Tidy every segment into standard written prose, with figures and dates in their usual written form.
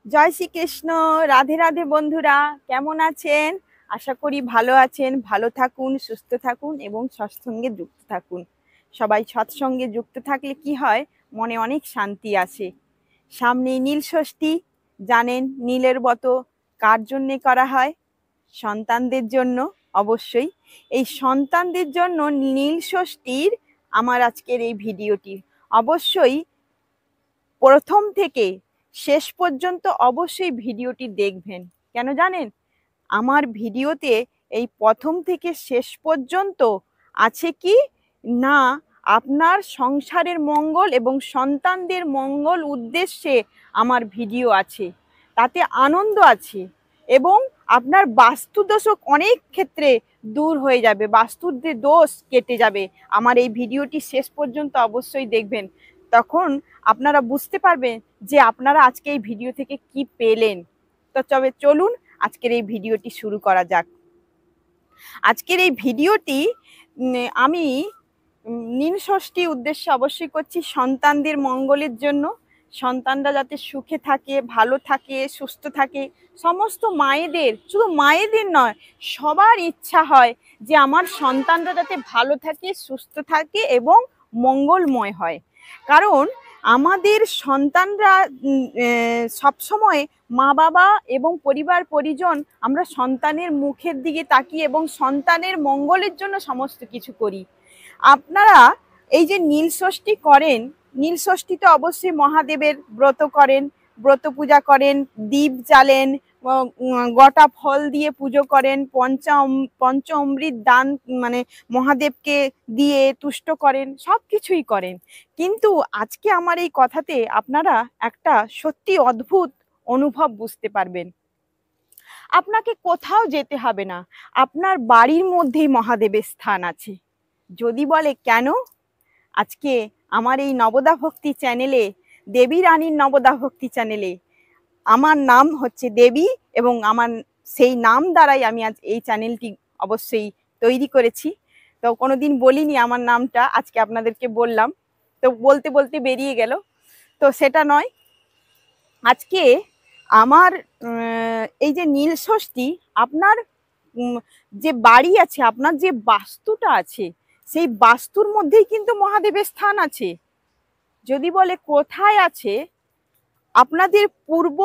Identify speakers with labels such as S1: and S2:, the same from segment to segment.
S1: জয় শ্রীকৃষ্ণ। রাধে রাধে বন্ধুরা, কেমন আছেন? আশা করি ভালো আছেন। ভালো থাকুন, সুস্থ থাকুন এবং সৎসঙ্গে যুক্ত থাকুন। সবাই সৎসঙ্গে যুক্ত থাকলে কি হয়, মনে অনেক শান্তি আসে। সামনে নীল ষষ্ঠী, জানেন নীলের ব্রত কার জন্যে করা হয়? সন্তানদের জন্য। অবশ্যই এই সন্তানদের জন্য নীল ষষ্ঠীর আমার আজকের এই ভিডিওটি। অবশ্যই প্রথম থেকে শেষ পর্যন্ত অবশ্যই ভিডিওটি দেখবেন। কেন জানেন? আমার ভিডিওতে এই প্রথম থেকে শেষ পর্যন্ত আছে কি না, আপনার সংসারের মঙ্গল এবং সন্তানদের মঙ্গল উদ্দেশ্যে আমার ভিডিও আছে, তাতে আনন্দ আছে এবং আপনার বাস্তুদোষও অনেক ক্ষেত্রে দূর হয়ে যাবে, বাস্তুর যে দোষ কেটে যাবে। আমার এই ভিডিওটি শেষ পর্যন্ত অবশ্যই দেখবেন, তখন আপনারা বুঝতে পারবেন যে আপনারা আজকে এই ভিডিও থেকে কি পেলেন। তো তবে চলুন আজকের এই ভিডিওটি শুরু করা যাক। আজকের এই ভিডিওটি আমি নীল ষষ্ঠী উদ্দেশ্যে অবশ্যই করছি, সন্তানদের মঙ্গলের জন্য। সন্তানরা যাতে সুখে থাকে, ভালো থাকে, সুস্থ থাকে। সমস্ত মায়েদের, শুধু মায়েদের নয়, সবার ইচ্ছা হয় যে আমার সন্তানরা যাতে ভালো থাকে, সুস্থ থাকে এবং মঙ্গলময় হয়। কারণ আমাদের সন্তানরা সবসময় মা বাবা এবং পরিবার পরিজন, আমরা সন্তানের মুখের দিকে তাকিয়ে এবং সন্তানের মঙ্গলের জন্য সমস্ত কিছু করি। আপনারা এই যে নীল ষষ্ঠী করেন, নীল ষষ্ঠীতে অবশ্যই মহাদেবের ব্রত করেন, ব্রত পূজা করেন, দীপ জ্বালেন, গোটা ফল দিয়ে পুজো করেন, পঞ্চ অমৃত দান মানে মহাদেবকে দিয়ে তুষ্ট করেন, সব কিছুই করেন। কিন্তু আজকে আমার এই কথাতে আপনারা একটা সত্যি অদ্ভুত অনুভব বুঝতে পারবেন। আপনাকে কোথাও যেতে হবে না, আপনার বাড়ির মধ্যেই মহাদেবের স্থান আছে। যদি বলে কেন, আজকে আমার এই নবদা ভক্তি চ্যানেলে, দেবী রানীর নবদা ভক্তি চ্যানেলে, আমার নাম হচ্ছে দেবী এবং আমার সেই নাম দ্বারাই আমি আজ এই চ্যানেলটি অবশ্যই তৈরি করেছি। তো কোনোদিন বলিনি আমার নামটা, আজকে আপনাদেরকে বললাম, তো বলতে বলতে বেরিয়ে গেল। তো সেটা নয়, আজকে আমার এই যে নীল ষষ্ঠী, আপনার যে বাড়ি আছে, আপনার যে বাস্তুটা আছে, সেই বাস্তুর মধ্যেই কিন্তু মহাদেবের স্থান আছে। যদি বলে কোথায় আছে, আপনাদের পূর্ব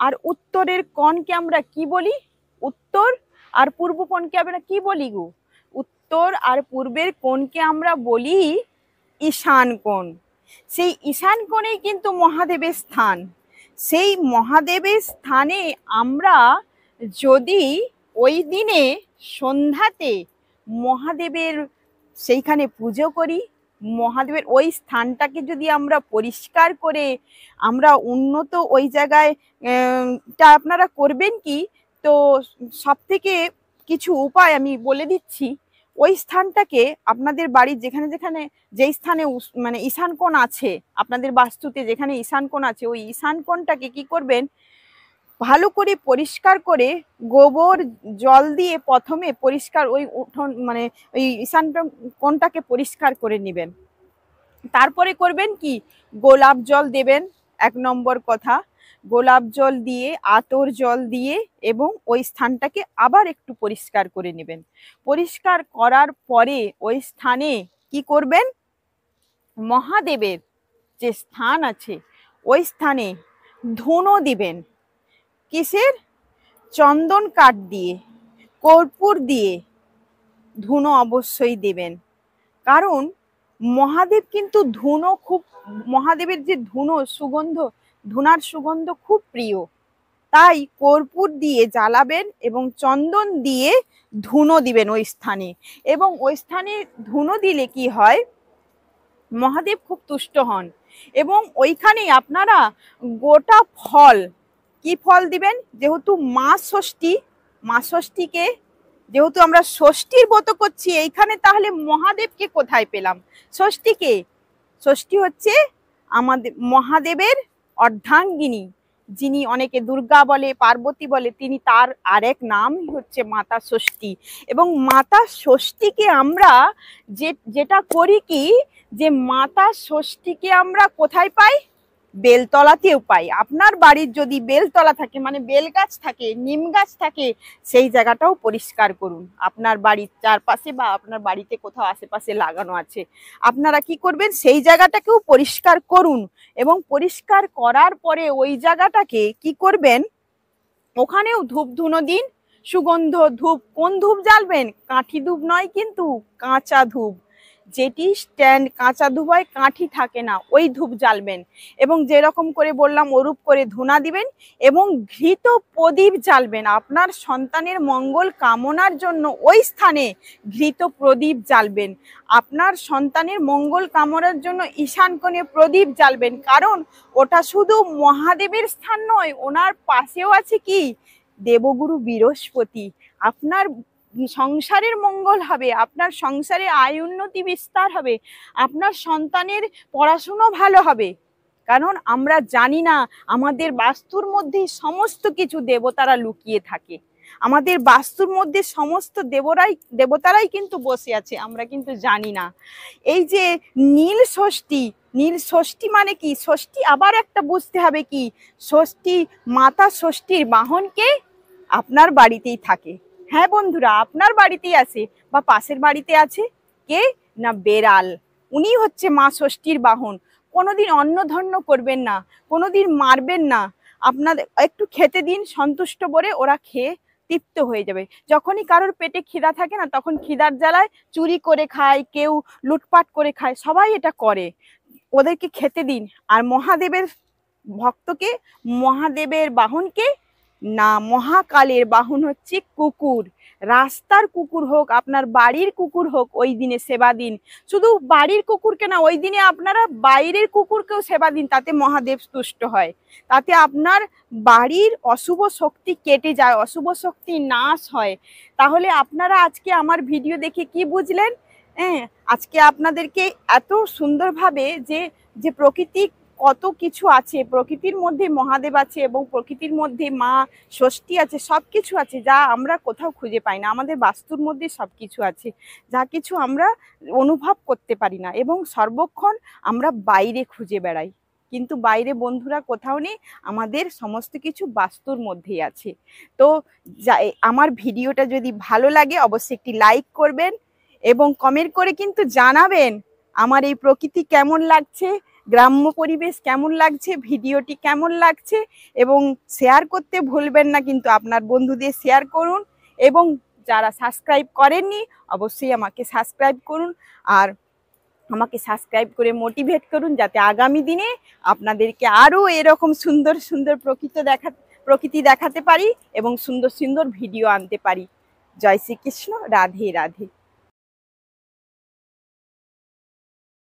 S1: আর উত্তরের কোণকে আমরা কি বলি? উত্তর আর পূর্ব কোণকে আমরা কি বলি গো? উত্তর আর পূর্বের কোণকে আমরা বলি ঈশান কোণ। সেই ঈশান কোণেই কিন্তু মহাদেবের স্থান। সেই মহাদেবের স্থানে আমরা যদি ওই দিনে সন্ধ্যাতে মহাদেবের সেইখানে পুজো করি, মহাদেবের ওই স্থানটাকে যদি আমরা পরিষ্কার করে আমরা উন্নত ওই জায়গায় টা আপনারা করবেন কি, তো সব থেকে কিছু উপায় আমি বলে দিচ্ছি। ওই স্থানটাকে আপনাদের বাড়ির যেখানে যেখানে যেই স্থানে মানে ঈশান কোণ আছে, আপনাদের বাস্তুতে যেখানে ঈশান কোণ আছে, ওই ঈশান কোণটাকে কি করবেন, ভালো করে পরিষ্কার করে গোবর জল দিয়ে প্রথমে পরিষ্কার ওই উঠোন মানে ওই ঈশান কোণটাকে পরিষ্কার করে নেবেন। তারপরে করবেন কি, গোলাপ জল দেবেন। 1 নম্বর কথা, গোলাপ জল দিয়ে, আতর জল দিয়ে এবং ওই স্থানটাকে আবার একটু পরিষ্কার করে নেবেন। পরিষ্কার করার পরে ওই স্থানে কি করবেন, মহাদেবের যে স্থান আছে ওই স্থানে ধুনো দিবেন। কিসের? চন্দন কাঠ দিয়ে, কর্পূর দিয়ে ধুনো অবশ্যই দেবেন। কারণ মহাদেব কিন্তু ধুনো খুব, মহাদেবের যে ধুনো সুগন্ধ, ধুনার সুগন্ধ খুব প্রিয়। তাই কর্পূর দিয়ে জ্বালাবেন এবং চন্দন দিয়ে ধুনো দিবেন ওই স্থানে। এবং ওই স্থানে ধুনো দিলে কি হয়, মহাদেব খুব তুষ্ট হন। এবং ওইখানেই আপনারা গোটা ফল, কি ফল দিবেন, যেহেতু মা ষষ্ঠী, মা ষষ্ঠীকে যেহেতু আমরা ষষ্ঠীর ব্রত করছি এইখানে, তাহলে মহাদেবকে কোথায় পেলাম? ষষ্ঠীকে, ষষ্ঠী হচ্ছে আমাদের মহাদেবের অর্ধাঙ্গিনী, যিনি অনেকে দুর্গা বলে, পার্বতী বলে, তিনি তার আরেক নাম হচ্ছে মাতা ষষ্ঠী। এবং মাতা ষষ্ঠীকে আমরা যেটা করি কি, যে মাতা ষষ্ঠীকে আমরা কোথায় পাই? বেলতলাতেও পাই। আপনার বাড়ির যদি বেলতলা থাকে, মানে বেল গাছ থাকে, নিম গাছ থাকে, সেই জায়গাটাও পরিষ্কার করুন। আপনার বাড়ির চারপাশে বা আপনার বাড়িতে কোথাও আশেপাশে লাগানো আছে, আপনারা কি করবেন, সেই জায়গাটাকেও পরিষ্কার করুন। এবং পরিষ্কার করার পরে ওই জায়গাটাকে কি করবেন, ওখানেও ধূপ ধুনো দিন, সুগন্ধ ধূপ। কোন ধূপ জ্বালবেন? কাঠি ধূপ নয়, কিন্তু কাঁচা ধূপ। যেটি স্ট্যান্ড কাঁচা ধূপ হয়, কাঠি থাকে না, ওই ধূপ জ্বালবেন। এবং যেরকম করে বললাম ওরূপ করে ধুনা দিবেন এবং ঘৃত প্রদীপ জ্বালবেন। আপনার সন্তানের মঙ্গল কামনার জন্য ওই স্থানে ঘৃত প্রদীপ জ্বালবেন। আপনার সন্তানের মঙ্গল কামনার জন্য ঈশান কোণে প্রদীপ জ্বালবেন। কারণ ওটা শুধু মহাদেবের স্থান নয়, ওনার পাশেও আছে কি, দেবগুরু বৃহস্পতি। আপনার সংসারের মঙ্গল হবে, আপনার সংসারে আয় উন্নতি বিস্তার হবে, আপনার সন্তানের পড়াশুনো ভালো হবে। কারণ আমরা জানি না আমাদের বাস্তুর মধ্যে সমস্ত কিছু দেবতারা লুকিয়ে থাকে। আমাদের বাস্তুর মধ্যে সমস্ত দেবতারাই কিন্তু বসে আছে, আমরা কিন্তু জানি না। এই যে নীল ষষ্ঠী, নীল ষষ্ঠী মানে কি? ষষ্ঠী আবার একটা বুঝতে হবে কি, ষষ্ঠী মাতা ষষ্ঠীর বাহনকে আপনার বাড়িতেই থাকে। হ্যাঁ বন্ধুরা, আপনার বাড়িতেই আছে বা পাশের বাড়িতে আছে কে না, বেড়াল। উনি হচ্ছে মা ষষ্ঠীর বাহন। কোনোদিন অন্নধন্য করবেন না, কোনোদিন মারবেন না। আপনাদের একটু খেতে দিন, সন্তুষ্ট করে ওরা খেয়ে তৃপ্ত হয়ে যাবে। যখনই কারোর পেটে খিদা থাকে না, তখন খিদার জ্বালায় চুরি করে খায়, কেউ লুটপাট করে খায়, সবাই এটা করে। ওদেরকে খেতে দিন। আর মহাদেবের ভক্তকে, মহাদেবের বাহনকে না, মহাকালের বাহন হচ্ছে কুকুর। রাস্তার কুকুর হোক, আপনার বাড়ির কুকুর হোক, ওই দিনে সেবা দিন। শুধু বাড়ির কুকুরকে না, ওই দিনে আপনারা বাইরের কুকুরকেও সেবা দিন, তাতে মহাদেব তুষ্ট হয়। তাতে আপনার বাড়ির অশুভ শক্তি কেটে যায়, অশুভ শক্তি নাশ হয়। তাহলে আপনারা আজকে আমার ভিডিও দেখে কি বুঝলেন? হ্যাঁ, আজকে আপনাদেরকে এত সুন্দরভাবে যে যে প্রকৃতি কত কিছু আছে, প্রকৃতির মধ্যে মহাদেব আছে এবং প্রকৃতির মধ্যে মা ষষ্ঠী আছে, সব কিছু আছে যা আমরা কোথাও খুঁজে পাই না। আমাদের বাস্তুর মধ্যে সব কিছু আছে, যা কিছু আমরা অনুভব করতে পারি না এবং সর্বক্ষণ আমরা বাইরে খুঁজে বেড়াই। কিন্তু বাইরে বন্ধুরা কোথাও নেই, আমাদের সমস্ত কিছু বাস্তুর মধ্যেই আছে। তো আমার ভিডিওটা যদি ভালো লাগে অবশ্যই একটি লাইক করবেন এবং কমেন্ট করে কিন্তু জানাবেন আমার এই প্রকৃতি কেমন লাগছে, গ্রাম্য পরিবেশ কেমন লাগছে, ভিডিওটি কেমন লাগছে। এবং শেয়ার করতে ভুলবেন না, কিন্তু আপনার বন্ধুদের শেয়ার করুন। এবং যারা সাবস্ক্রাইব করেননি অবশ্যই আমাকে সাবস্ক্রাইব করুন, আর আমাকে সাবস্ক্রাইব করে মোটিভেট করুন, যাতে আগামী দিনে আপনাদেরকে আরও এরকম সুন্দর সুন্দর প্রকৃতি দেখাতে পারি এবং সুন্দর সুন্দর ভিডিও আনতে পারি। জয় শ্রীকৃষ্ণ, রাধে রাধে।